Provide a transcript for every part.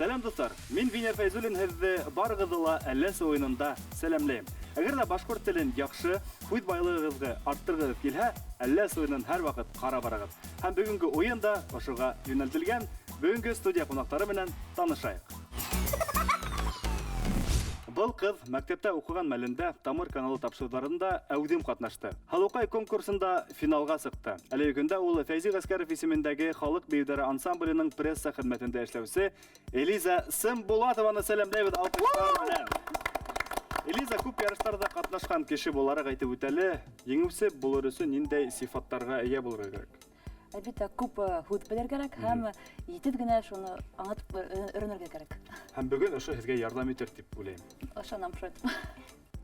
Сәлам достар, мин Винер Файзуллин һеҙҙе барығыҙҙы әлләс ойынында сәләмләйем. Әгәр дә башҡорт телен яҡшы, һүҙ байлығығыҙҙы арттырғығыҙ килһә, әлләс ойынын һәр ваҡыт ҡара барығыҙ. Һәм бөгөнгө ойын да ошоға йүнәлтелгән. Бөгөнгө студия ҡунаҡтары менән танышайыҡ. Был ҡыҙ мәктәптә уҡыған мәлендә Тамыр каналы тапшырыуҙарында әүҙем ҡатнашты. Һалыуҡай конкурсында финалға сыҡты. Әлеге көндә ул Фәйзи Ғәскәров исемендәге халыҡ бейеүҙәре ансамблінің пресса хеҙмәтендә эшләүсе Элиза Сымбулатованы сәләмләйбеҙ алҡыштар менән. Элиза күп ярыштарҙа ҡатнашҡан кеше булараҡ әйтеп үтәле, еңеүсе булыр өсөн ниндәй сифаттарға эйә булырға кәрәк? Әлбиттә, күп һүҙ белергә кәрәк һәм етеҙ генә шуны аңлатып өйрәнергә кәрәк. Һәм бөгөн ошо һеҙгә ярҙам итер дип уйлайым. Ышанам шул.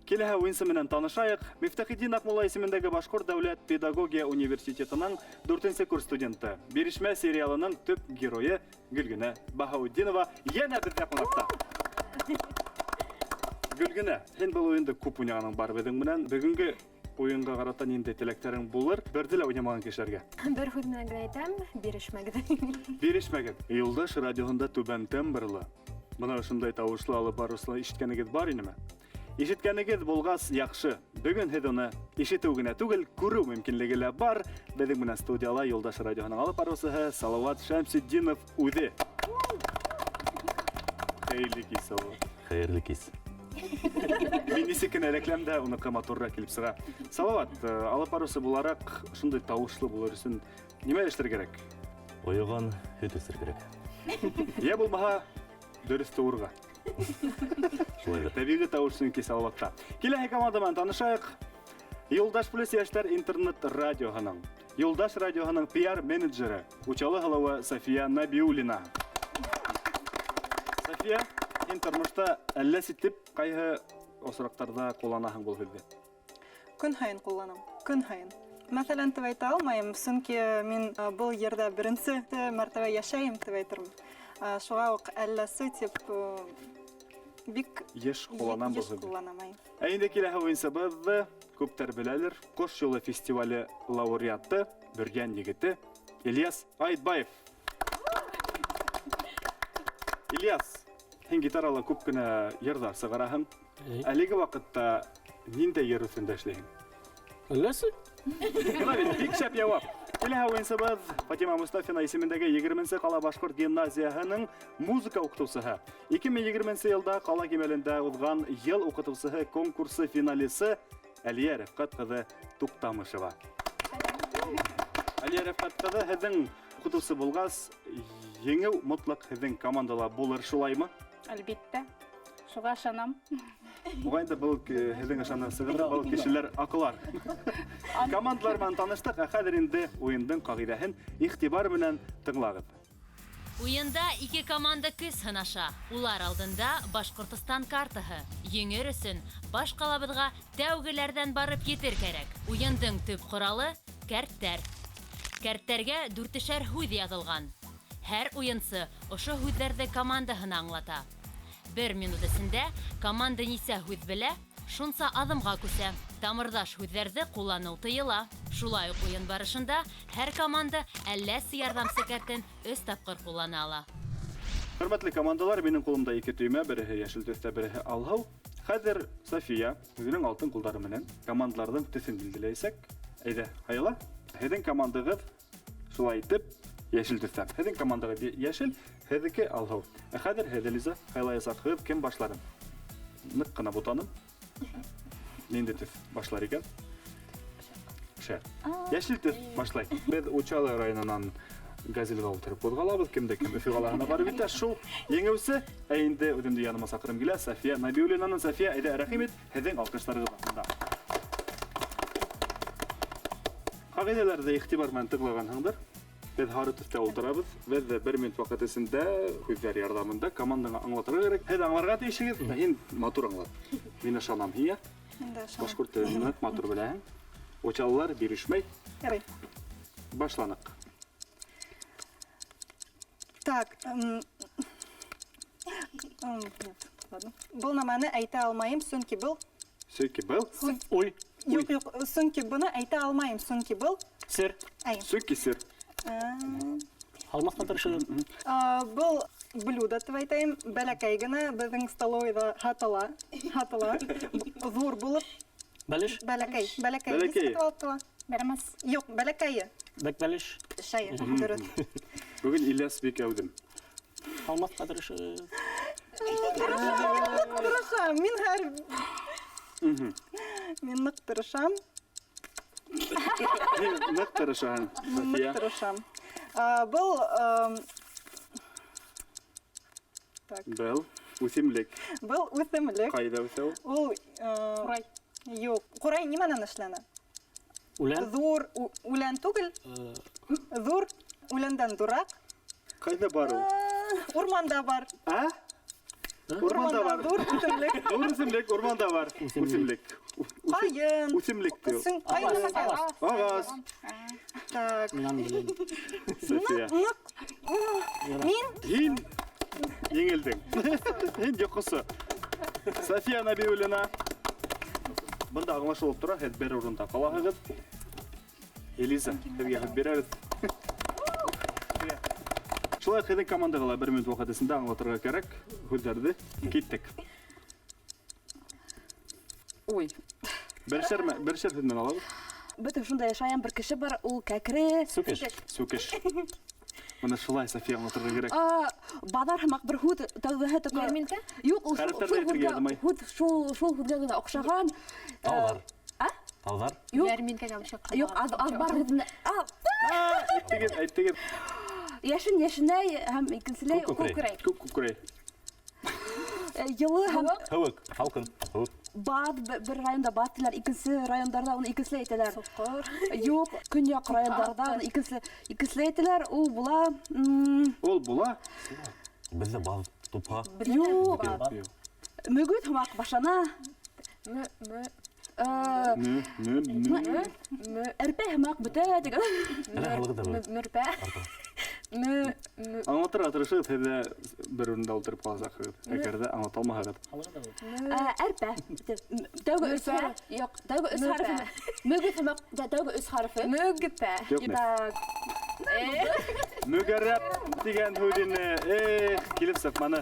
Киләһе уйынсы менән танышайыҡ. Мифтахетдин Аҡмулла исемендәге Башҡорт дәүләт педагогия университетының 4-нче курс студенты, Бирешмә сериалының төп геройы Гөлгөнә Баһаутдинова йәнә беҙҙә ҡунаҡта. Гөлгөнә, һин был уйынды күп уйнағаның бар беҙҙең менән. Бөгөнгө уйынға ҡарата ниндәй теләктәрең булыр? Берҙе лә уйнамаған кешеләргә. Бер һүҙ менән генә әйтәм, бирешмәгеҙ. Бирешмәгеҙ. Юлдаш радиоһында түбән тембрлы. Бына ошондай тауышлы алып барышлы ишеткәнегеҙ бар инеме? Ишеткәнегеҙ булғас яҡшы. Бөгөн һеҙ уны ишетеү генә түгел, күреү мөмкинлеге лә бар. Беҙҙең менән студияла Юлдаш радиоһының алып барыусыһы Салауат Шәмсетдинов үҙе. Хәйерле кис, Салауат. Хәйерле кис. Мин нисек кенә рәкләмдә уныҡы матурыраҡ килеп сыға. Салауат, алып барыусы булараҡ, шундай тауышлы булыр өсөн нимә эшләр кәрәк? Ойоған һөт эсер кәрәк. Йә булмаһа, дөрөҫ тыуырға. Шулайҙыр. Тәбиғи тауыш сөнки Салауатта. Киләһе команда менән танышайыҡ. Юлдаш плюс йәштәр интернет радиоһының, Юлдаш радиоһының пиар менеджеры, Учалы һылыуы Сафия Набиуллина. Сафия, һин тормошта әллә ситеп, ҡайһы осраҡтарҙа ҡулланаһың был һүҙҙе? Көн һайын ҡулланам, көн һайын. Мәҫәлән, тип әйтә алмайым, сөнки мин был ерҙә беренсе мәртәбә йәшәйем тип әйтермен. Шуға уҡ әлләсе тип бик Йыш ҡулланам был йыш һүҙҙе. ҡулланам. Ә инде киләһе уйынсыбыҙҙы күптәр беләлер. Ҡош юлы фестивале лауреаты, Бөрйән егете Ильяс Айтбаев. Ильяс, һин гитарала күп кенә йырҙар сығараһың. Әлеге ваҡытта ниндәй йыр өҫтөндә эшләйһең? Әлләсе? Бына бит, бик шәп яуап. Киләһе уйынсыбыҙ Фатима Мостафина исемендәге 20-нче ҡала башҡорт гимназияһының музыка уҡытыусыһы. 2020 йылда ҡала кимәлендә уҙған йыл уҡытыусыһы конкурсы финалисы Әлиә Рәфҡәт ҡыҙы Туҡтамышева. Әлиә Рәфҡәт ҡыҙы, һеҙҙең уҡытыусы булғас, еңеү мотлаҡ һеҙҙең командала булыр, шулаймы? Әлбиттә. Шуға ышанам. Уға инде был һеҙҙең ышанысығыҙ, был кешеләр аҡылар. Командалар менән таныштык, ә хәҙер инде уйындың ҡағиҙәһен иғтибар менән тыңлағыҙ. Уйында ике команда көс һынаша. Улар алдында Башҡортостан картаһы. Еңер өсөн баш ҡалабыҙға тәүгеләрҙән барып етер кәрәк. Уйындың төп ҡоралы — кәрттәр. Кәрттәргә 4-шәр һүҙ яҙылған. Һәр уйынсы ошо һүҙҙәрҙе командаһына аңлата. 1 минут эсендә команда нисә һүҙ белә, шунса аҙымға күсә. Тамырҙаш һүҙҙәрҙе ҡулланыу тыйыла. Шулай уҡ уйын барышында һәр команда әлләс ярҙамсы кәртен 3 тапҡыр ҡуллана ала. Хөрмәтле командалар, минең ҡулымда 2 төймә, береһе йәшел төҫтә, береһе алһыу. Хәҙер Сафия үҙенең алтын ҡулдары менән командаларҙың төҫөн билдәләйәсәк. Әйҙә, һайла. Һеҙҙең командағыҙ шулай итеп йәшел төҫтә. Һеҙҙең командағыҙ йәшел, һеҙҙеке алһыу. Ә хәҙер һеҙ, Элиза, һайлаясаҡһығыҙ кем башларын? Ныҡ ҡына бутаным. Ниндәй төҫ башлар икән? Шәп. Йәшел төҫ башлай. Беҙ Учалы районынан Газелгә ултырып ҡуҙғалабыҙ. Кемдә кем Өфө ҡалаһына барып итә. Шул еңеүсе. Ә инде үҙемде яныма саҡырым килә. Сафия Набиуллинаны. Сафия, әйҙә, рәхим ит. Һеҙҙең алҡыштарығыҙ артында. Ҡағиҙәләрҙе иғтибар менән тыңлағанһыңдар. Беҙ һары төҫтә ултырабыҙ. Беҙ 1 минут ваҡыт эсендә һүҙҙәр ярҙамында командаңа аңлатырға кәрәк. Һеҙ аңларға тейешһегеҙ. Һин матур аңлат. Мин ышанам һиңә. Башҡорт телен матур беләһең. Учалылар бирешмәй. Ярай. Башланыҡ. Так. Был нәмәне әйтә алмайым, сөнки был. Сөнки был. Уй, Юҡ, сөнки быны әйтә алмайым, сөнки был. сер. Әй. Сөнки сер. Алмаҫҡа тырышығыҙ. Был блюдо дип әйтәм. Бәләкәй генә безнең столовыйда һатыла. Зур булып Бәлеш, бәләкәй. Бәләкәй. Бәләкәй ала. Беремес. Юк, бәләкәе. бәлеш, Шәй, дөрес. Бүген Ильяс бик әүдем. алмас кадырышы. Тырышам, мин һәр мин нык тырышам. Нык тырышаһың, София. Тырышам. Был так, Был үсемлек. был үсемлек. Кайда үсә ул? Ул Курай. юк, курай нимәнән эшләнә? Үлән, Зур үлән түгел, зур үләндән дурак. Кайда бар ул? Урманда бар. А? Урманда бар. Зур үсемлек. Зур үсемлек урманда бар. Үсемлек. Кайын. Үсемлек диyor. Үсең кайын Агас. Агас. Так. мин аны беләм. София. Мин Һин еңелдең. Һин йокысы. София Набиуллина. Бында аңлашылып тора, һәд бер урында калаһыгыз. Элиза, һеҙгә һөт бирәбеҙ. Шулай һеҙҙең командағала 1 минут ваҡыт эсендә аңлатырға кәрәк һүҙҙәрҙе. Киттек. Ой. Бершер һүҙ менән алабыҙ. Бөтен шунда яшәгән бер кеше бар, ул кәкре. Сүкеш. Сүкеш. Бына шулай София аңлатырға кәрәк. Баҙар һымаҡ бер һүҙ тәүҙәһе тәкә. Ярминкә? Юк, ул Хәрефтәрҙе әйтергә яҙмай. шул һүҙгә генә оҡшаған. Тауҙар. А? Тауҙар. Юк, Ярминкәгә бишек. юк, аҙ бар һүҙенә. Әйттегеҙ. Йәшен йәшенәй һәм икенселәй Күкрәй. Күкрәй. Йылы һәм Һыуыҡ. Һалҡын. Һыуыҡ. баҙ бер районда баҙ тиҙәр, икенсе райондарда уны икенселәй әйтәләр. Юк, көньяҡ райондарда уны икенселәй әйтәләр. Ул була. Ул була. Беҙҙә баҙ, тупһа. Юк, мөгөҙ һымаҡ башлана. Әрпә һымаҡ бөтә дигән. Әле һалығы да бар. Мөрпә. Аңлатырға тырышығыҙ, һеҙҙә бер урында ултырып ҡаласаҡһығыҙ. Әгәр ҙә аңлаталмаһағыҙ. Әрпә. Тәүге өс хәреф. Юк, тәүге өс хәрефе. Мөгөҙ һымаҡ тәүге өс хәрефе. Мөгпә. Юҡ, Мөгәррәп дигән һүҙине, килеп сыҡманы.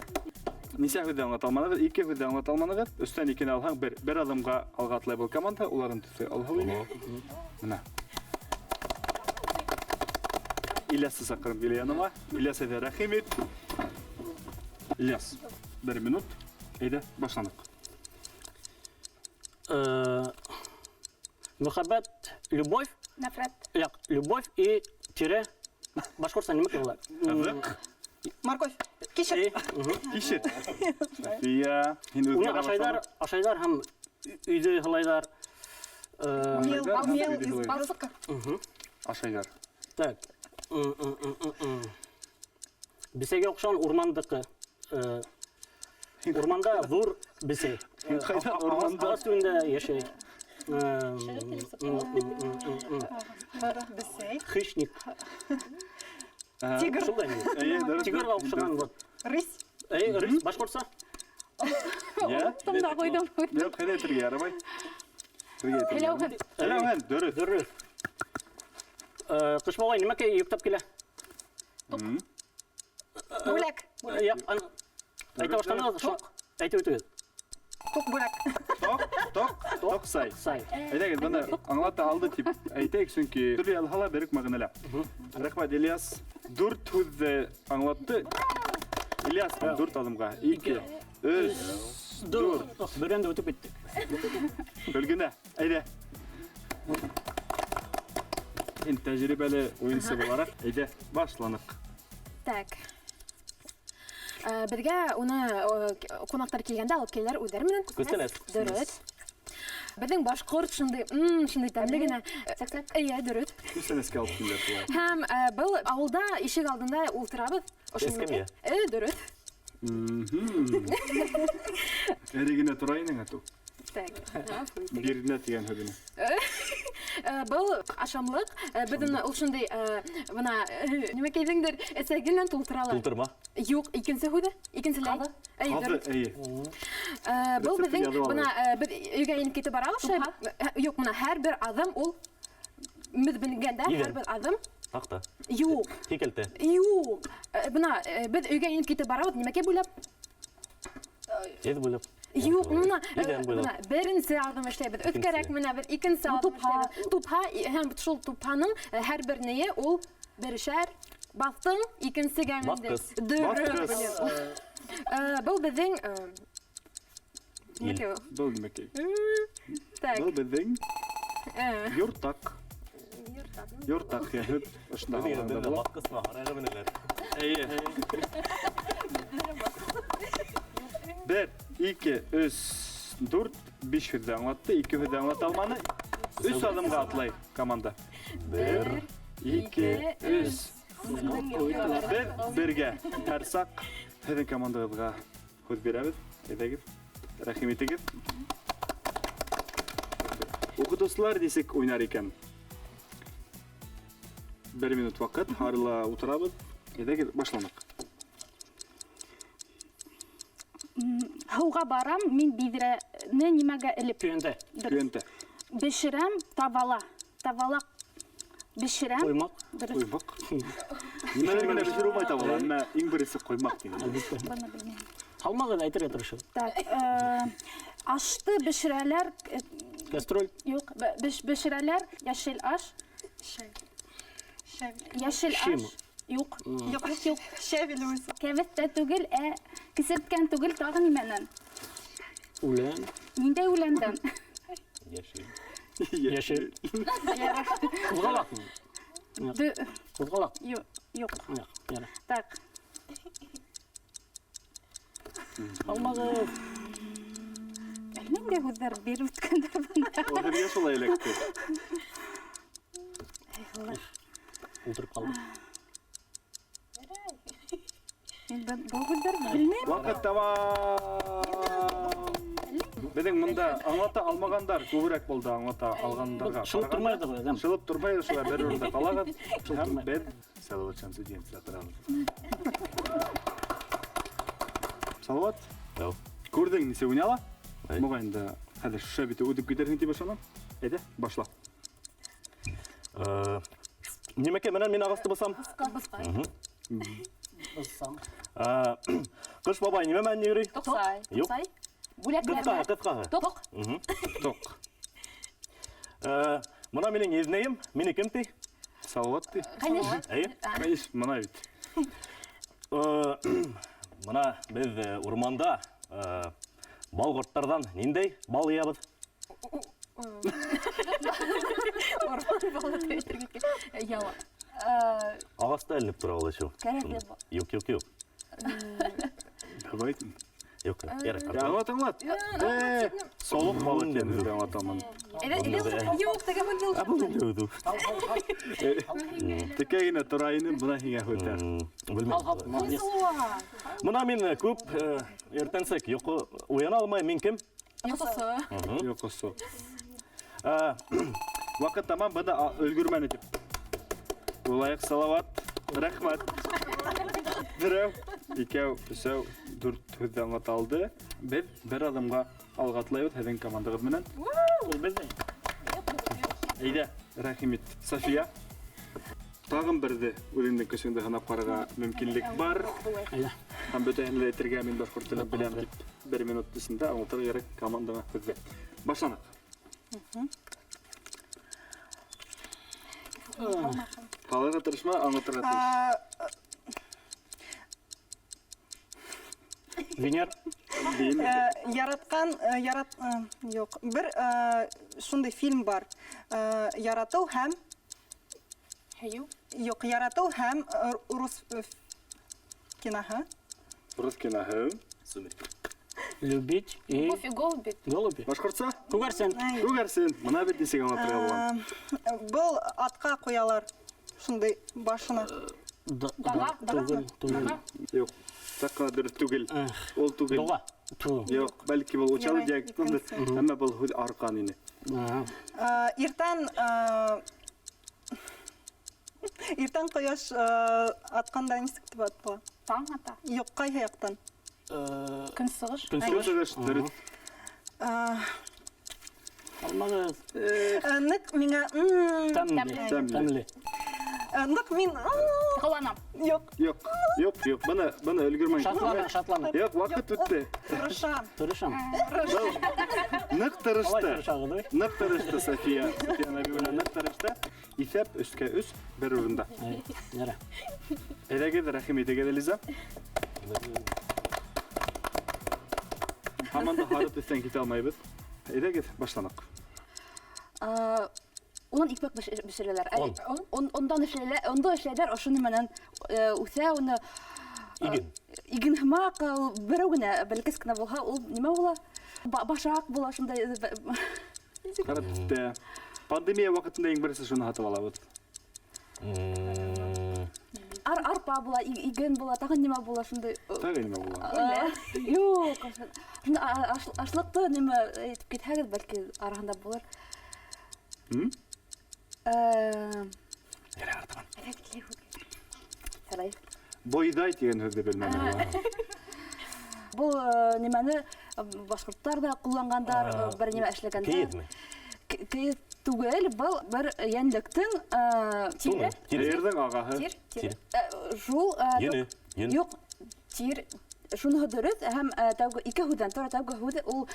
Нисә һүҙҙе аңлаталманығыҙ? 2 һүҙҙе аңлаталманығыҙ. Өстән 2-не алһаң, бер аҙымға алға атлай был команда, уларын төҫө алһау ине. Мына. Ильясты саҡырып килә яныма. Ильяс әйҙә рәхим ит. Ильяс, 1 минут. Әйҙә, башланыҡ. Мөхәббәт, любовь, Нәфрәт. любовь и тире башҡортса нимә килә? Ҡыҙыҡ. морковь. Кишер. Кишер. София, һин Уны үҙгәрә башланың. ашайҙар һәм өйҙө һылайҙар. Мел, Һалайҙар, из һалайҙар. барсыҡы. Ашайҙар. Так. Бесәгә оҡшаған урмандыҡы. Урманда ҙур бесәй. Ҡайҙан урманда? Ағас төбөндә йәшәй. Бесәй. Хищник. Тигр. Шулай. Тигрға оҡшаған вот. Рысь. Рысь башҡортса? Тымда ҡуйҙым. Юҡ, һеҙ әйтергә ярамай. Һеләүһен. Һеләүһен, дөрөҫ. Дөрөҫ. Ҡыш малай нимә йөктәп килә? Бүләк. Әйтә башланығыҙ, шуҡ. Әйтеп үтегеҙ. Туҡ бүләк. Тоҡ сай. Сай. Әйҙәгеҙ, бына аңлата алды тип әйтәйек, сөнки төрлө яҙһала берек мәғәнәлә. Рәхмәт, Ильяс. 4 һүҙҙе аңлатты. Ильяс, 4 аҙымға. 2, 3, 4. Бөрәнде үтеп киттек. Бөлгөнә. Әйҙә. Һин тәжрибәле уйынсы булараҡ, әйҙә, башланыҡ. Так. Беҙгә уны ҡунаҡтар килгәндә алып киләләр үҙҙәре менән. Күстәнәс. Дөрөҫ. Беҙҙең башҡорт шундай тәмле генә. Эйе, дөрөҫ. Күстәнәскә алып килә шулай. Һәм был ауылда ишек алдында ултырабыҙ. Эскәмйә. Дөрөҫ. Эре генә тора инең ату. Так. Биренә тигән һүҙенә. Был ашамлык. Беҙҙең ул шундай бына нимә кәйҙеңдер эсәгенән тултыралар. Тултырма. Юк, икенсе һүҙе. Икенселәй. Әйе, Ҡаҙы, дөрөҫ. эйе. Был Рецепты беҙҙең яҙып бына беҙ өйгә инеп китеп барабыҙ. Юк, бына һәр бер аҙым ул мөҙбөнгәндә һәр бер аҙым Тақта. Юк. Текелте. Юк. Бына без өйгә инеп китеп барабыз, нимәкә буйлап? Еді бөліп. Юк, мына Идән буйлап. мына беренче алдым эшләйбез. Үткәрәк менә бер икенче алдым эшләйбез. Тупха, һәм шул тупханың һәр бер ние ул бершәр бафтың икенчегә менде. Бафкыз. Бұл безнең Ил. Был нимәкәй? Так. Был безнең юртак. Юртак яһүд ошна Бізге алганда бізге була. баққысына қарайғы мінелер. Әйе. 1, 2, 3, 4, 5 хүдә аңлатты, 2 хүдә аңлата алманы. 3 адымга атлай команда. 1, 2, 3. Бергә һәр сак һеҙҙең командағыҙға һүҙ бирәбеҙ. Әйҙәгеҙ, рәхим итегеҙ. Уҡытыусылар нисек уйнар икән? 1 минут ваҡыт, һарыла ултырабыҙ. Әйҙәгеҙ, башланыҡ. Һыуға барам, мин биҙрәне нимәгә элеп Көйәнтә. Көйәнтә. бешерәм, тавала. Тавала бешерәм. Ҡоймаҡ. Ҡоймаҡ. Нимәләр генә бешерә алмай табыла, әммә иң беренсе ҡоймаҡ тине. Быны белмәйем. Һалмағыҙ әйтергә тырышығыҙ. Так, ашты бешерәләр, Кастроль. юк, бешерәләр, яшел аш. Яшел Шима. аш. Юк. Юк, юк. Шәвел үзе. Кәбестә түгел, кисерткән түгел, тагы нимәнән? Үлән. Ниндәй үләндән? Яшел. Яшел. Ҡуҙғалаҡ. Ҡуҙғалаҡ. Юк. Яра. Так, Һалмағыҙ. ниндәй һүҙҙәр биреп үткәндәр бында? Ул һеҙгә шулай эләкте. Ултырып ҡалды. Мин был һүҙҙәр белмәйем. Ваҡыт тамам. Беҙҙең мында аңлата алмағандар күберәк булды аңлата алғандарға. Шылып тормайҙыр ул, әҙәм. Шылып тормайҙыр, шулай бер урында ҡалағыҙ. Һәм беҙ Салауат Шамсудинов торабыҙ. Салауат, Яу. күрҙең нисек уйнала? Ай. Моғайын да хәҙер шешә бите үтеп китерһең тип ышанам. Әйҙә, башла. Нимәкә менән мин ағасты бысам? Ыссам. Ҡыш бабай нимә менән йөрөй? Тоҡсай. Юк. Тоҡсай. Бүләкләр. Ҡыҫҡаһы. Тоҡ. Тоҡ. Мына минең еҙнәйем, мине кем ти? Салауат ти. Ҡайныш. Әйе. Ҡайыш, мына бит. Мына беҙ урманда бал ҡорттарҙан ниндәй бал йыябыҙ? Яла. Ағаста эленеп тора ул шул. Кәрәкле. Юк. Давай. Юк, ярай. Аңлат, аңлат. Солоқ бал икән, беҙ аңлатамын. Юк, теге һүҙ. Текә генә тора инем, бына һиңә һүҙҙәр. Молодец. Мына мин күп иртәнсәк йоҡо уяна алмай, мин кем? Йоҡосо. Ваҡыт тамам, бына өлгөрмәне тип. Улайыҡ, Салауат. Рәхмәт. Берәү, икәү, өсәү, 4 һүҙҙе аңлата алды. Беҙ бер аҙымға алға атлайбыҙ һеҙҙең командағыҙ менән. Ул беҙҙең. Әйҙә, рәхим ит. София. Тағын берҙе үҙеңдең көсөңдө һынап ҡарарға мөмкинлек бар. Әйҙә. Һәм бөтәһен дә әйтергә мин башҡорт телен беләм дип 1 минут эсендә аңлатырға кәрәк командаға һүҙҙе. Башланыҡ. Ҡалырға тырышма, аңлатырға тырыш. Венер. Яратҡан, юк, бер шундай фильм бар. Яратыу һәм юк, яратыу һәм рус киноһы. Рус киноһы. Любить и Голуби. голуби. Башҡортса? Күгәрсен. Күгәрсен. Мына бит нисек аңлатырға булған. Был атҡа ҡуялар. Шундай башына. Түгел. Юк. Саҡа дөрөҫ түгел. Ул түгел. Доға. Юк, бәлки был учалы диагноздыр. Әммә был һүҙ арҡан ине. Иртән ҡояш атҡанда нисек тип атала? Таң ата. Юк, ҡайһы яҡтан? Көнсығыш. Көнсығыш, дөрөҫ. Алмағыҙ. Ныҡ миңә Тәмле. Тәмле. Нык мин Кыланам. юк. Yok. Bana өлгермәң. Шатлана. Yok, вакыт үтте. Тырышам. Тырышам. Нык Алай тырышты. тырышагы да. Нык тырышты София. София Набиуллина нык тырышты. Исәп 3-кә 3 бер урында. Нәре. Әйдәгез, рәхим итегез, Лиза. Һаман да хары төстән китә алмайбыз. Әйдәгез, башланык. Унан икмәк бешерәләр. Он. Ондан эшләйләр, ошуны менән үсә, уны Igen. иген һымак, берәү генә, бәлкес кенә булһа, ул нимә була? Башак була шундай. Хары төстә. Пандемия вакытында иң берсе шуны хатып алабыз. Арпа була, иген була, тагын нимә була шундай. Тагы нимә була? Юк, шунда ашлыкты нимә әйтеп китһәгез, бәлки арасында булыр. Яра артыган. Сәлай. Бойдай дигән һүзне белмәдем. Бу нимәне башкортлар да куллангандар, бер нимә эшләгәндә. Кейетме? Кейет түгел, был бер янлыктың Тире. Тирердән агаһы. Тир. Шул Йөне. Йөн. юк, тир шуны дөрес һәм тәүге ике һүздән тора тәүге һүз ул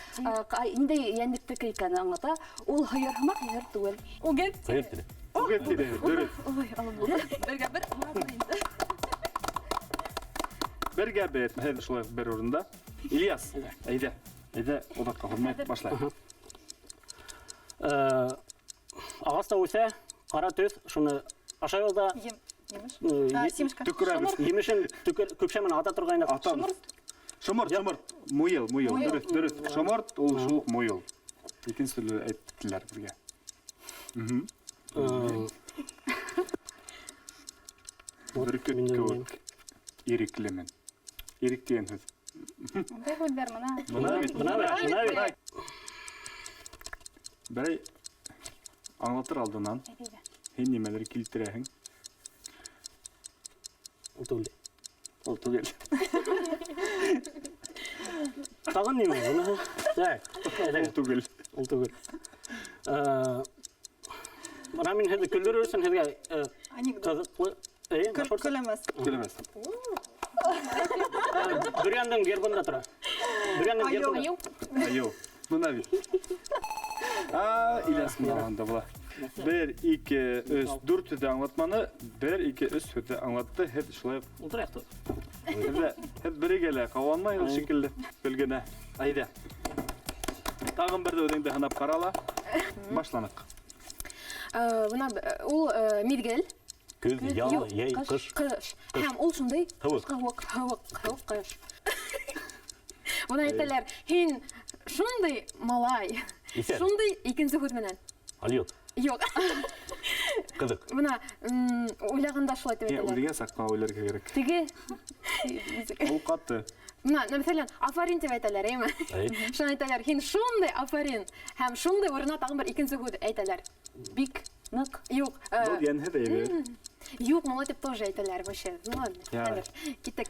инде янлыктык икәнен аңлата. Ул хыйырмак хыйыр түгел. Угел. Hayır tiri. Үгәт тире, дөрес. Ой, алып булды. Бергә бер хәзер инде. Бергә бер, хәзер шулай бер урында. Ильяс, әйдә. Әйдә, одакка хөрмәт башлай. Ағаста үсә, қара төс, шуны аша жолда Симшка. Төкүрәбез. емешін көпшәмен ата тұрғайны. Атам. Шомырт. Муйыл. Дөрес. Шомырт ул шул муйыл. Икенче төрле әйттеләр бергә. Бүркет кебек. Иреклемен. Ирек дигән һүз. Мондай һүзләр менә. Мына бит. Берәй аңлатыр алдынан. Һин нимәләр килтерәһең? Ул түгел. Ул түгел. Тагын ниме? Буны. Ул түгел. Ул түгел. Бана мин һеҙ көлдөрөрсөн һеҙгә кызыклы. Көлемес. Көлемәс. Бөрьяндың гербында тора. Бөрьяндың гербында. Айо. Бuna bir. İlyas Mırağı'nda bula. 1, 2, 3, 4 hüdü anlatmanı 1, 2, 3 hüdü anlattı. Hep şulay. Ултыраяҡты. Hep biri gele. Kavanmayın o şekilde. Bilgine. Ayda. Tağın bir de ödeyinde hanap karala. Başlanık. Бuna ул мидгел. Көз, ял, яй, қыш. Кыш. Һәм ул шундай. Һыуык. Һыуык кыш. Буна әйтәләр, һин шундай малай. Исәр. Шундай икенче һүз менән. Алиот. Юк. Кызык. Буна уйлаганда шулай дип әйтәләр. Үлген саққа ойларға керек. Теге. Ол қатты. Буна, мәсәлән, афарин дип әйтәләр, әйме? Шуны әйтәләр, һин шундай афарин. Һәм шундай урынына тагын бер икенче һүз әйтәләр. Бик нык. Юк. Бұл янһы да ебер. Юк, мала дип тоже әйтәләр вообще. Ну ладно. Киттек.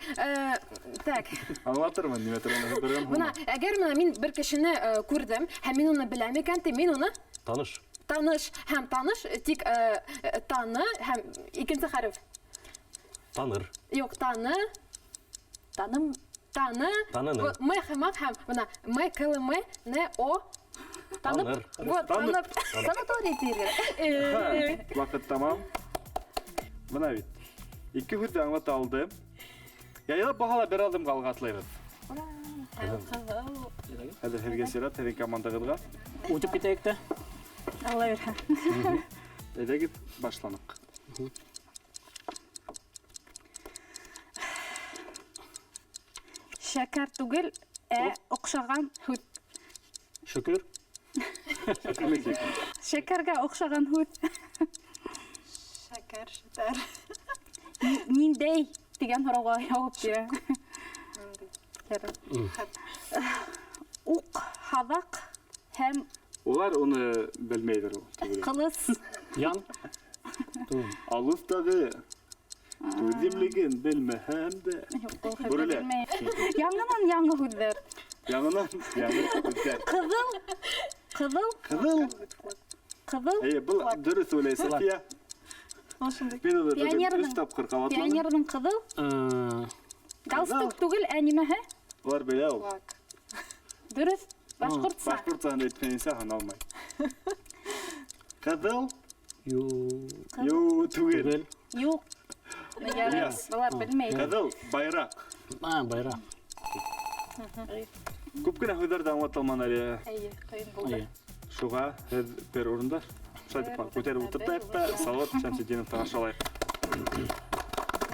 Так. Аңлатырмын, нимә торган. Буна, әгәр менә мин бер кешене күрдем, һәм мин уны беләм икән, мин уны Таныш. таныш тик таны һәм икенче хәреф. Таныр. Юк, таны. Таным. Таныны. Мы хәмәк һәм буна мы кылымы не о Таныр. вот танып. Санаторий тирге. Вакыт тамам. Бuna бит. Ике һүз аңлата алды. Яйлап бағала бер адым қалға атлайбыз. Хәзер һеҙгә сират, һеҙҙең командағыҙға. Үтеп китәйек тә. Алла бирһә. Әйҙәгеҙ, башланыҡ. Шәкәр түгел, оҡшаған һүҙ. Шөкөр. Шәкәргә оҡшаған һүҙ. Шәкәр, шәтәр. Ниндәй дигән һорауға яуап бирә. Уҡ, һаҙаҡ һәм Улар уны белмәйҙер. ҡылыс. Ян. Алыҫтағы түҙемлеген белмәһәм дә. Бүрелә. Яңынан яңы һүҙҙәр. Яңынан яңы һүҙҙәр. Ҡыҙыл. Ҡыҙыл. Был дөрөҫ уйлай, София. Ошондой. Мен оны Пионерның- үш тапқыр қабатланым. Пионердің қызыл. Галстук түгел, әнимәһе. Олар белә ул. Флаг. Дөрес. Башкортса. Башкортстан әйтмәйсә, аны алмай. Кызыл, Ю. ю түгел. Түгел. Юк. Ильяс. Булар белмәй. Кызыл, байрақ. Байрақ. Күп кенә һүзләрдә аңлатылман әле. Әйе, кыйын булды. Ай. Шуға һеҙ бер урында шайтып күтәреп ултыртайык та Салават Шәмсетдиновты ашалайык.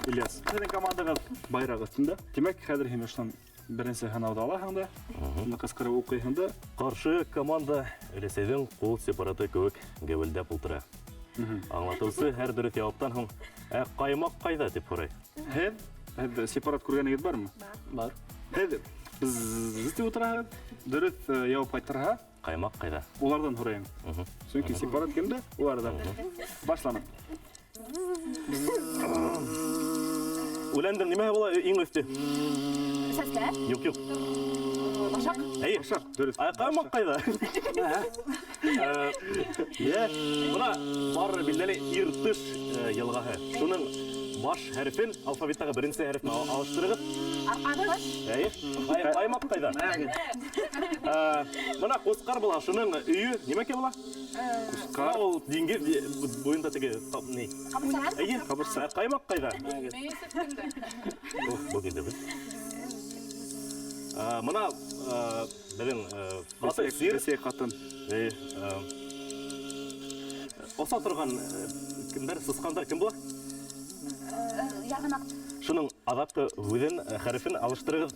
Ильяс, һеҙҙең командағыҙ байрақ өҫтөндә. Тимәк, хәҙер һин ошонан беренсе һынауҙы алаһың да, уны ҡысҡырып уҡыйһың да. Ҡаршы команда Рәсәйҙең ҡул сепараты кеүек гәүелдәп ултыра. Аңлатыусы һәр дөрөҫ яуаптан һуң, ҡаймаҡ ҡайҙа дип һорай. Һеҙ сепарат күргәнегеҙ бармы? Бар. Һеҙ бзз тип ултыраһығыҙ, дөрөҫ яуап ҡайтарһа, Ҡаймаҡ ҡайҙа? уларҙан һорайым. Сөнки сепарат кемдә? Уларҙа. Башланыҡ. Үләндең нимәһе була иң өҫтө? Сәскә. Юк, юк. Башак. Әйе. Башаҡ, дөрөҫ. Ҡаймаҡ ҡайҙа? Бына бар билдәле Иртыш йылғаһы. Шуның баш хәрефен алфавиттағы беренсе хәрефенә алыштырығыҙ. Арҡаш. Әйе. Ҡаймаҡ ҡайҙа? Бына Ҡусҡар була. Шуның өйө нимәкә була? Ҡусҡар. Ул диңгеҙ буйында теге ни? Ҡамсар. Әйе. Ҡаймаҡ ҡайҙа? Был инде бит. Мына беҙҙең аты сир. Рәсәй ҡатын. Оса торған кемдәр, сысҡандар кем була? Яғынақ. Шуның аҙаҡҡы һүҙен, хәрефен алыштырығыҙ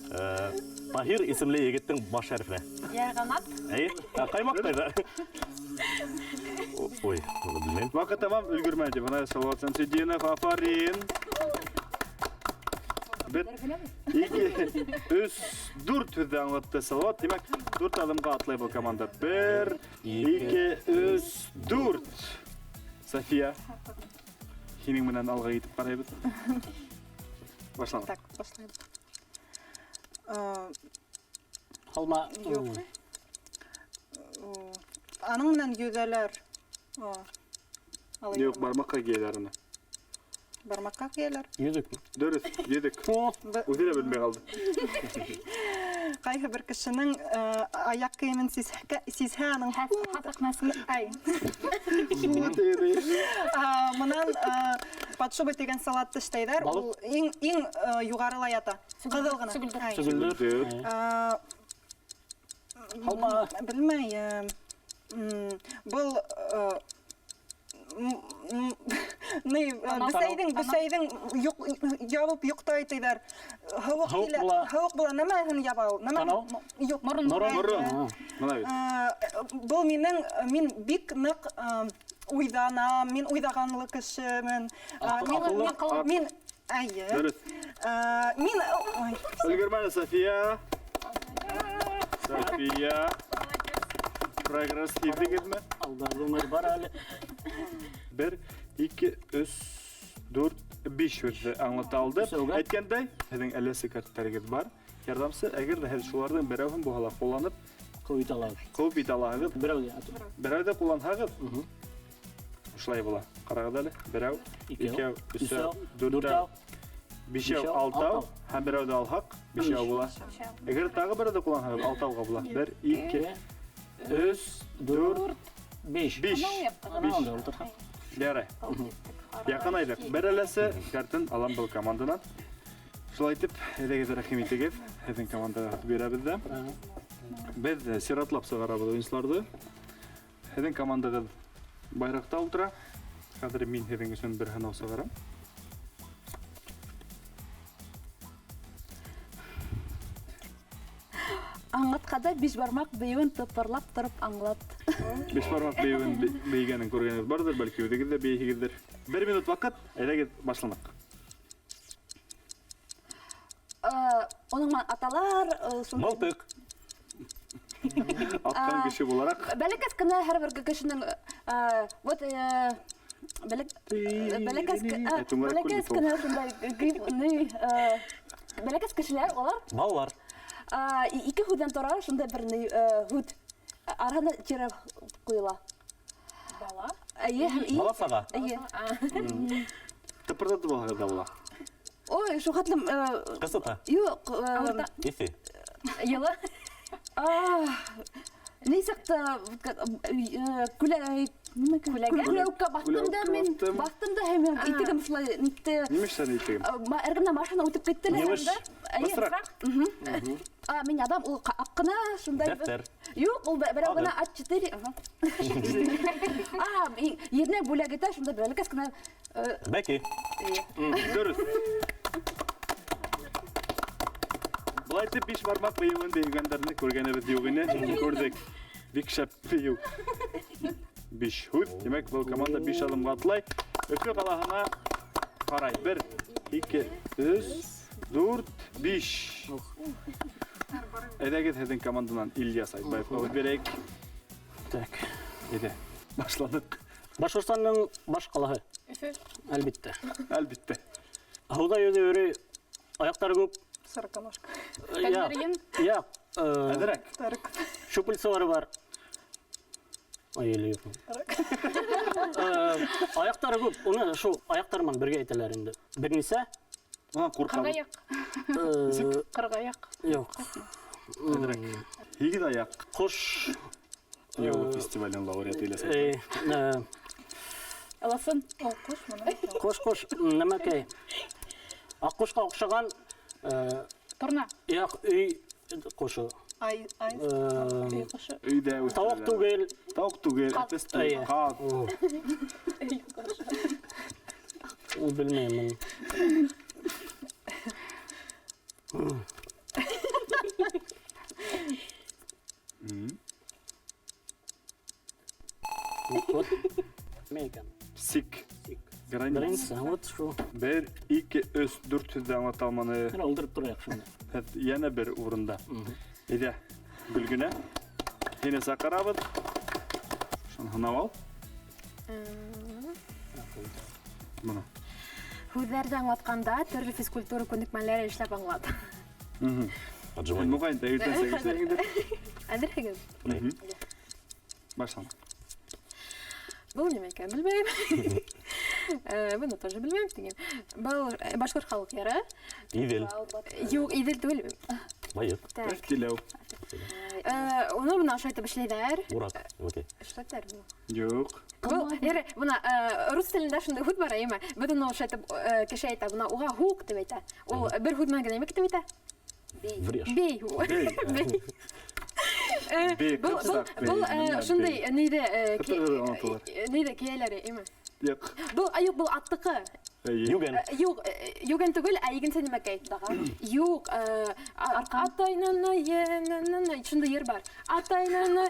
Таһир исемле егеттең баш хәрефенә. Яғанақ. Әйе. Ҡаймаҡ ҡайҙа? Ой, белмәйем. Ваҡыт тамам өлгөрмәде. Бына Салават Шәмсетдинов, афарин. Бер, 2, 3, 4 һүҙҙе аңлатты Салават. Демәк, 4 аҙымға атлай был команда. 1, 2, 3, 4. София, һинең менән алға итеп ҡарайбыҙ. Башланыҡ. Так, башлайбыҙ. Алма. Аның менән йөҙәләр. Юҡ, бармаҡҡа кейәләренә. Бармаҡҡа кейәләр. Йөҙөк. Дөрөҫ, едек. Үҙе лә белмәй ҡалды. Ҡайһы бер кешенең аяҡ кейемен сизһә, аның Хатыҡ мәсел. Ай. Мынан подшуба тигән салатты эшләйҙәр. Ул иң юғарыла ята. Ҡыҙыл ғына. Ай. Сөгөлдөр. Алма. Белмәйем. Был бесәйҙең ябып йоҡтай тиҙәр. Һыуыҡ була. Нәмәһен яба ул? Юҡ. Морон. Мына бит. Мин бик ныҡ уйҙанам. Мин уйҙағанлы кешемен. Мин әйе. Дөрөҫ. Мин Өлгөрмәне София. София. Прогресс һиҙҙегеҙме? Алда ғүмер бар әле. 1, 2, 3, 4, 5 һүҙҙе аңлата алды. Әйткәндәй, һеҙҙең әле секретарегеҙ бар. Ярҙамсы, әгәр ҙә һеҙ шуларҙың берәүһен булһа ҡулланып, Ҡыуып ит алабыҙ. ҡыуып ит алаһығыҙ. Берәүҙе ҡулланһағыҙ, шулай була. Ҡарағыҙ әле. Берәү, икәү, өсәү, дүртәү, бишәү, алтау, һәм берәүҙе алһаҡ, бишәү була. Әгәр тағы берәүҙе ҡулланһағыҙ, алтауға була. 1, 2, 3, 4, 5. 5. Ярай. Яҡынайҙыҡ. Бер әләсе картын алам был команданан. Шулай итеп, әйҙәгеҙ рәхим итегеҙ. Һеҙҙең командаға бирәбеҙ дә. Беҙ сиратлап сығарабыҙ уйынсыларҙы. Һеҙҙең командағыҙ байраҡта ултыра. Хәҙер мин һеҙҙең өсөн бер һынау сығарам. Аңлатҡанда биш бармаҡ бейеүен тыпырлап тороп аңлат. 5 бармаҡ бейеүен бейгәнен күргәнегеҙ барҙыр, бәлки үҙегеҙ ҙә бейһегеҙҙер. 1 минут ваҡыт, әйҙәгеҙ башланыҡ. Уның менән аталар, Мылтыҡ. Атҡан кеше булараҡ. бәләкәс кенә һәр бер кешенең вот бәләкәс кешеләр улар Балалар. ике һүҙҙән тора, шунда бер һүҙ араһына тирә ҡуйыла. Бала. Бала саға. Тыпырдады болға да була. Ой, şu хатлым Қысыта. yok Ефе. Йылы. Нисекта күләгә баттым да һәм итегем шулай нитте. Нимеш сәне итегем? Эргәмдә машина үтеп китте Нимеш? Быстрак. Мен адам ул аккына шундай. Дәфтер. Юк, ул берәү генә А4. Ерне бүләгетә шунда бәлкәс кенә Бәки. Дөрес. Булай итеп 5 бармак быйыгын дигәндәрне күргәнебез юк ине. Күрдек. Бик шәп быйык. 5 худ. Демәк, бу команда 5 адымга атлай. Өфе калаһына карай. 1, 2, 3, 4, 5. Әйдәгез һеҙҙең команданан Ильяс Айтбаев алып берәйек. Так. Әйдә, башланык. Башкортстанның баш калаһы. Өфө. Әлбиттә. Әлбиттә. Һауда йөри аяктары күп. Сороконожка. Я. Әҙерәк. Щупальцалары бар. Ай, еле юк. Аяктары күп. Уны шул аяктарыман бергә әйтәләр инде. Бернисә? Ана куркабы. Кыргаяк. Юк. Әҙерәк. Һигеҙ аяҡ. Кош. Йыл фестивален лауреаты Ильяс Айтбаев. Аласын. Кош, нәмәкәй. Аккошка оҡшаған Торна. яҡ өй кошы. Ай. Өйдә үҫтерәләр. Тауыҡ түгел. Тауыҡ түгел. Әтәс түгел. Ҡаҙ. Ул белмәйем. Вот. Мейкан. Сик. Граница. Граница. Вот шу. 1, 2, 3, 4 һүҙҙе аңлаталманы. Алдырып торайыҡ шуны. Йәнә бер урында. Әйҙә, Гөлгөнә. Һине саҡырабыҙ. Шуны һынап ал. Бына. Һүҙҙәрҙе аңлатҡанда төрлө физкультура күнекмәләре эшләп аңлат. Отжимание. Муғайын да иртәнсәк эшләйһеңдер. Әҙерһегеҙ? Башлана. Был нимәкә, белмәйем. Быны тоже белмәйем тигән. Был башҡорт халыҡ йыры. Идел. Юк, Идел түгел. Байыҡ. Так. Тиләү. Уны бына ошо итеп эшләйҙәр. Бурак. Окей. Эшләтәр бу. Юк. Был, яре, бына рус телендә шундай һүҙ бар, әйме? Беҙ уны ошо итеп кеше әйтә, бына уға һуҡ дип әйтә. Ул бер һүҙ менән генә нимә дип әйтә? Врешь. Бей. Был шундай нейҙе кейәләре, әйме? Юк. Был аттыҡы. Юген. Юген түгел, ә икенсе нимәкәй? Юк, атайнана, шундай йыр бар. Атайнана,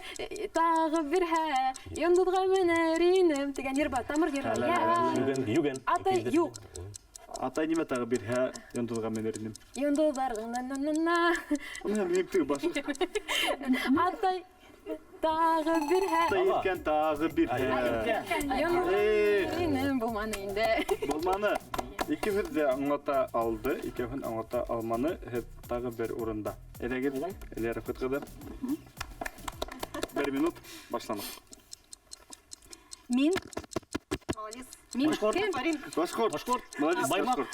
тағы бирһә, йондоҙға менәр инем, тигән йыр бар, тамыр йыр бар. Юген. Атай, юк. Атай нимә тағы бирһә, йондоҙға менер инем. Йондоҙҙарҙың на. Уны мин теге башы. Атай, тағы бирһә. Атай еткән тағы бирһә. Йондоҙға инем булманы инде. Булманы. Икеһеҙ ҙә аңлата алды, икеһен аңлата алманы. Һеҙ тағы бер урында. Әйҙәгеҙ, Әлиә Рәфҡәт ҡыҙы. 1 минут, башланыҡ. Мин Башҡорт. Молодец, Баймаҡ. башҡорт.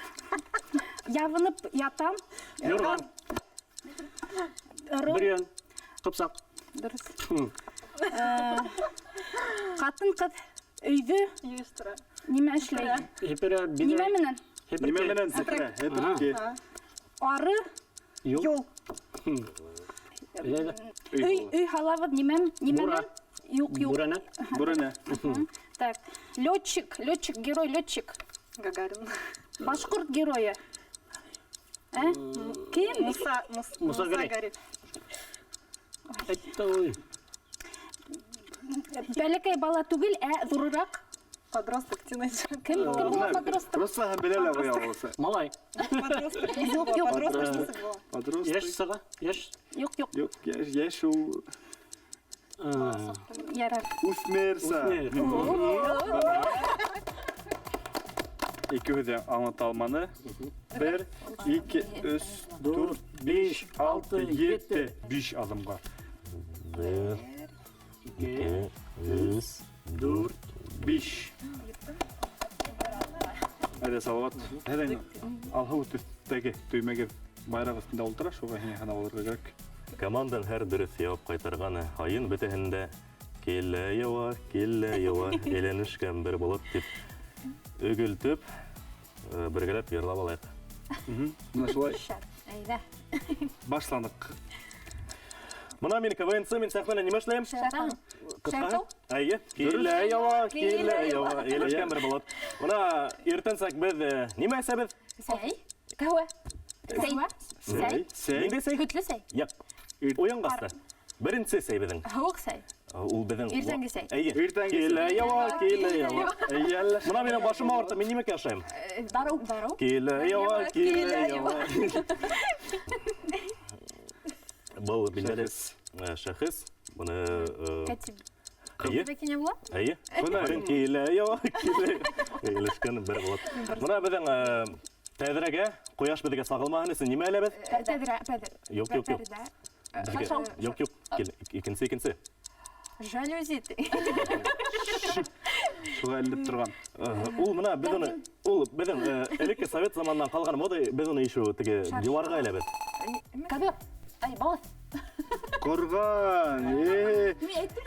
ябынып ятам. Юрган. Бөрйән. Ҡыпсаҡ. Дөрөс. Ҡатын-ҡыҙ өйҙө Йыйыштыра. нимә эшләй? Һеперә биҙә. Нимә менән? Нимә менән сәкрә? Һеҙҙеке. Ары, Юл. өй һалабыҙ нимә Бура. менән? Юк. Бүрәнә. Бүрәнә. Так, летчик, герой, летчик. Гагарин. Башҡорт геройы. Кем? Муса Гәрәй. Әйтте. Бәләкәй бала түгел, ҙурыраҡ. Подросток, тинейджер. Кем була подросток? Просто һәм беләлә буя булса. Малай. Юк. Подросток. Яш саға. Яш. Юк. Юк, йәш ул Ярар. үҫмер. Икеһе дә аңлата алманы. 1, 2, 3, 4, 5, 6, 7. 5 адымға. 1, 2, 3, 4, Әйдә салават. Һәдән алһу төстәге төймәге байрак өстендә ултыра, шуга һиңа хана булырга кирәк. Командан һәр дөрес явап кайтарганы хайын бөтәһендә килә ява, әйләнешкән бер булып дип өгелтеп, бергәләп йырлап алайык. Менә шулай Әйдә. башланык. Мына мин КВН-сы, мин сәхнәдә нимә эшләйм? Шартау? Әйе, килә ява, әйләнешкән бер булып. Мына иртәнсәк без нимә әсәбез? Сәй. Кәвә. Сәй. Сәй. Нинди сәй? Көтле сәй. Як. Уянғасты. Беренче сәй безнең. Һавык сәй. Ул безнең. Иртәнге сәй. Әйе. Иртәнге Килә ява. Әйәллә. Мына минем башым авырта, мин нимәкә ашайм? Дару. Дару. Килә ява. Был билдәле шәхес. Буны Кәтип. әйе. Бәкене була? Әйе. Килә ява. Әйләнешкән бер булып. Мына безнең тәҙрәгә ҡояш беҙгә сағылмаһын өсөн нимә әләбеҙ? Пәдер. Юк. Юк. Икенсе. Жалюзи. Шуға әллеп торган. Ул мына безнең элекке совет заманынан калган мода, без уны ишү теге диварга әләбеҙ. Кабы. Ай, балас. Корган.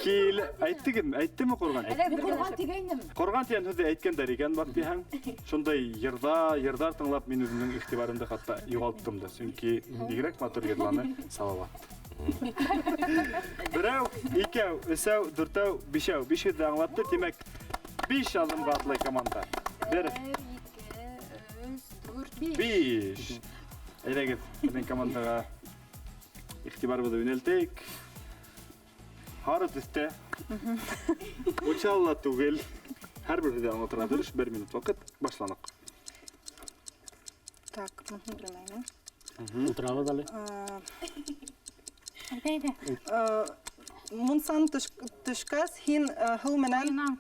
Кил, әйттеме корган? Курган тигәйнем. Корган тигән һүзде әйткәндәр икән бак дигән. Шундай йырдар тыңлап мин үземнең игътибарымды хатта югалттым да. Чөнки бигрәк матур йырланы салават. Берәү, икәү, өсәү, дүртәү, бишәү. Бишеү дә аңлатты. Димәк, 5 адымга атлый команда. 1, 2, 3, 4, 5. 5. Әйдәгез, безнең командага игътибарыбызды юнәлтәйек. Хары төстә. Учалла түгел. Һәрбер һүзде аңлатырга дөреш 1 минут вакыт. Башланык. Так, белмәймен. Ултырабыз әле. Әйдә. Мунсан төшкәс, һин һыу менән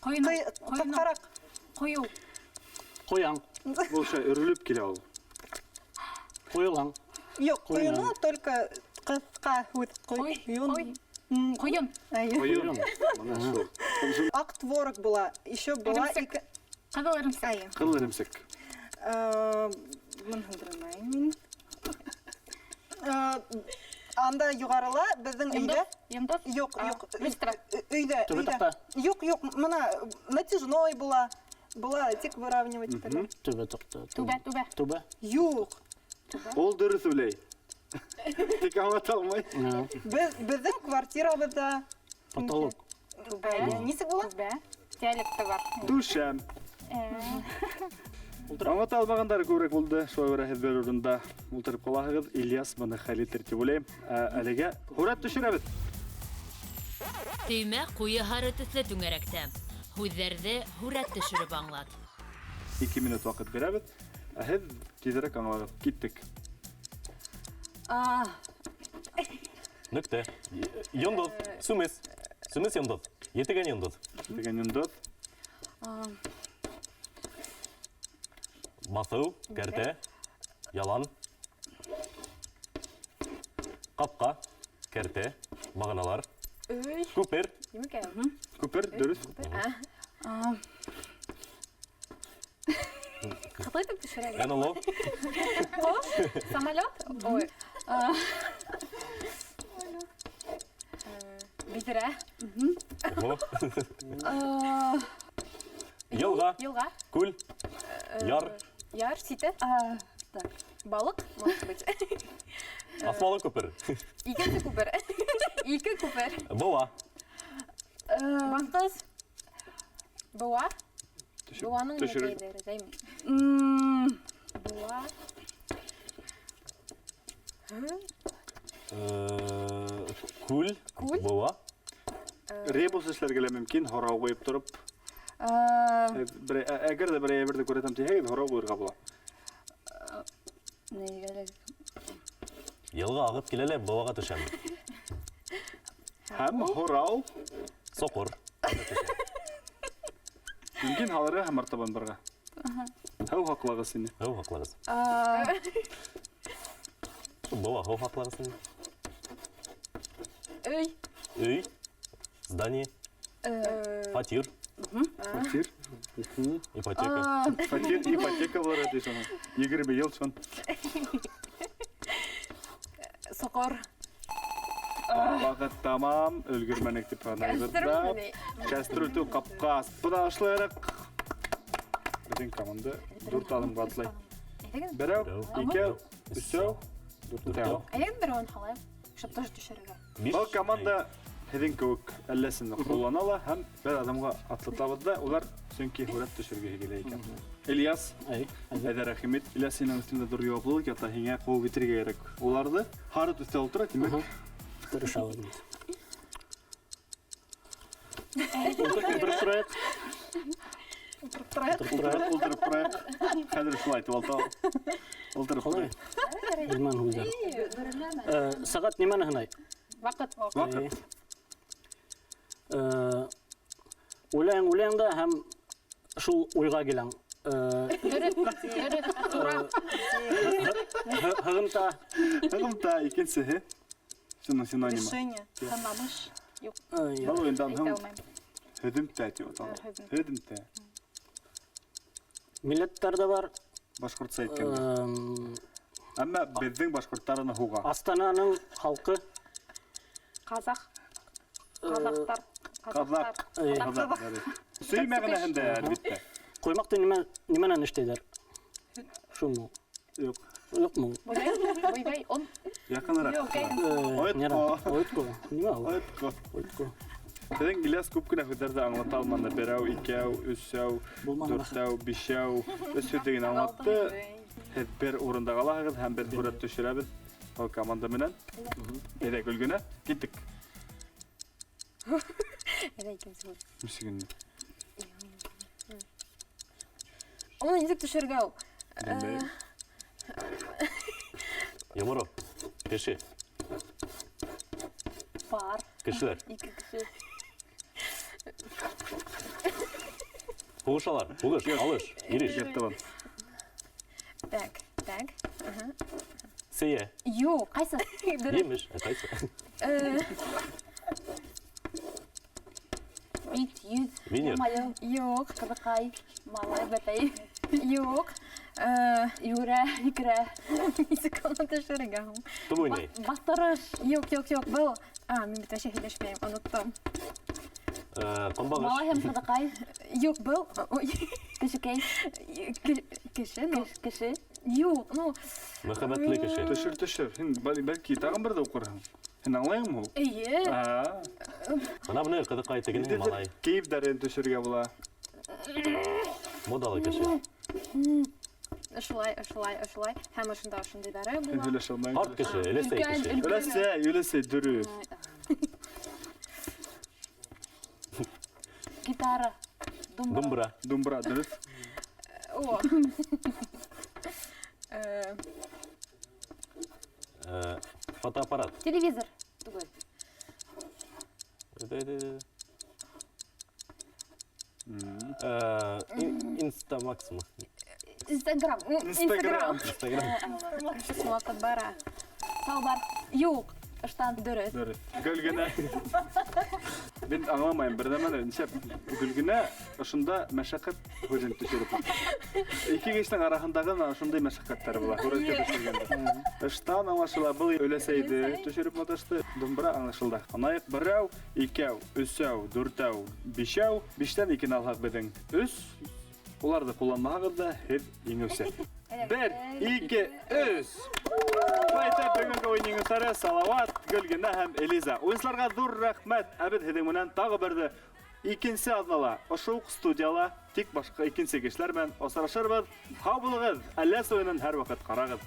ҡарак. Ҡойоу. Ҡуяң. Бу шай үрелеп килә ул. Ҡуйылаң. Юк, ҡойоно только ҡыҫҡа һүҙ. Ҡойон. Ойын. Мына шул. Ак творог була. Еще була ике. Ҡыҙыл Әйе. Кыл иремсек. Мин белмәймен. Анда югарыла безнең өйдә. Йомдоф. Юк. Люстра. Өйдә. Төбәтәктә. Юк, мына натяжной була. Була тик выравнивать итәләр. Түбә. Юк. Ул дөрес сөйләй. Тик аңлата алмай. Безнең квартирабызда Потолок. нисек була? Түбә. Диалекты бар. Түшәм. Аңлата алмагандар күбрәк булды. Шулай берәһез бер урында ултырып калаһыгыз. Ильяс моны хәл итер дип уйлыйм. Әлегә һүрәт төшерәбез. Төймә ҡуйы һары төҫлө түңәрәктә. Һүҙҙәрҙе һүрәт төшөрөп аңлат. 2 минут вакыт бирәбез. Һез тизрәк аңлагыз. Киттек. Нөктә. Йондоз. Сүмес йондоз. Етегән йондоз. Дигән йондоз. Басыу, кәртә, ялан. Капка, кәртә, баганалар. Күпер. Күпер дөрес. Ҡыҙыл итеп төшөрәгеҙ. НЛО. Самолет. Ой. Биҙрә. Йылға, Йылға. күл, яр, Яр. Сите. Балык. Может быть. асмалы күпер. Икенсе күпер. Ике күпер. Боа. Бантыз. Быуа. Быуаның Төшереп. нәтәйҙәре, дәйме? Быуа. Күл, Күл. боа. Ребус эшләргә лә мөмкин. Һорау куйып торып. Әгәр дә берәй бердә күрәтәм тиһәгез, һорау куярга була. Йылға ағып киләлә, боаға төшәм. Һәм һорау Соқор. мөмкин халырга һәм артабан барга. Һәү хаҡлағыз сине. Һау хаҡлағыз. Боа, һау хаҡлағыз. Өй. Өй, здание, фатир, Фатир. Ипотека. Ипотека бар еді соны. 20 ел сон. Соқор. Вақыт тамам, өлгірменек деп ғанайбырда. Кәстірілту қапқас. Бұна ашылайрық. Біздің команда дүрт алым батылай. Бірәу, екеу, үшеу, дүрттәу. Әйген бір оң қалайым? Щоб тоже түшірігі. Бұл команда хедин көк әлләсін қолланала һәм бір адамға атлатабыда, олар сөңке хүрәт түшірге хегеле екен. Ильяс, әйді рәхимет, Ильяс сенің үстінде дұр еуқлылық, ята хеңе қол бітірге ерек. Оларды харыт үсте олтыра, демек. Дұрыс алып. Отырып тұрайық. Олтырып тұрайық. Қәдір шылай айтып алта. Олтырып Қалай? тұрайық. Білмән хузар. Сағат немені хынай? Вақыт. Вақыт. Ойлайың да һәм шул ойға келең. Хығымта. Хығымта икенсі, хе? Шының синонима. Решение. Танамыш. Бұл ойындан Айта хым алмаймын. хөдімтә деп аталады. Хөдімтә. Милләттәр дә бар. Башқұртса еткенде. Әмма біздің башқұрттарыны хуға. Астананың халқы. Қазақ. Қазақтар. Қазақ. Қазақ. Сөймәгіне хінде әлбетте. Қоймақты неменен іштейдер? Шуну. Yok. Yok mu? Бойбай, он. Yakınarak. Oytko. Oytko. Nima o? Oytko. Oytko. Senin İlyas көп күнә хөдәрдә аңлаталманда берәү, икәү, өчәү, дүртәү, бишәү, өчәү дигән аңлатты. Һәм бер урында калагыз һәм бер бүрәт төшерәбез. Ул команда менән. Әйдә гөлгенә киттек. Әйдә икенче. Мисигин. Оны ничек төшергә ул? Йомро. Кеше. Бар. Кешеләр. Ике кеше. Хугышалар. Хугыш. Алыш. Ириш. Яттыбын. Так. Сея. Юк, кайсы? Емеш. Кайсы? Бит, йөз. Винер. Юк, кабакай. Малай бәтәй. Юк. Юра, икра. Ничек оны төшергә ул? Кем уйный? Бастырыш. Юк, был. Мин бит әшә һөйләшмәйм, оныттым. Камбагыш. Малай һәм кабакай. Юк, был. Ой, кешекәй. Кеше. Юк, ну. Мәхәббәтле кеше. Төшер. Һин бәлки тагын бер дә укырһың. Һин аңлайыңмы ул? Әйе. Ана менә кызыкай тегенең малай. Киевдәрен төшергә була. Модалы кеше. Шулай. Һәм ошында шундыйлары була. Һөйләшә алмыйм. Харт кеше. Элестей кеше. Үләсә, дөрес. Гитара. Думбра. Думбра, дөрес. О. Фотоаппарат. Телевизор. Түгел. Инстамаксмы. Инстаграм. Вакыт бара. Салбар. Юк. Ыштан дөрес. Дөрес. Гөлгенә. Мин аңламайм, бердәмәне ничә гөлгенә ошында мәшәкать һөҗүм төшереп. Ике кешенең арасындагы шундый мәшәкатьләр була. Күрәсә төшергәндә. Ыштан аңлашыла, был өләсәйде, төшереп маташты. Думбра аңлашылды. Анайык берәү, икәү, өчәү, дүртәү, бишәү, биштән икене алһак бедең. Үс. Уларда кулланмагыз да, һәм иңүсе. 1, 2, 3. Кайта бүгенге уйныңызлары Салават, Гөлгенә һәм Элиза. Уенчыларга зур рәхмәт. Әбид һеҙҙең менән тагы берде икенсе аҙнала ошо уҡ студияла тик башҡа икенсе кешеләр менән осрашырбыҙ. Һау булығыҙ. Әлләс уйынын һәр ваҡыт ҡарағыҙ.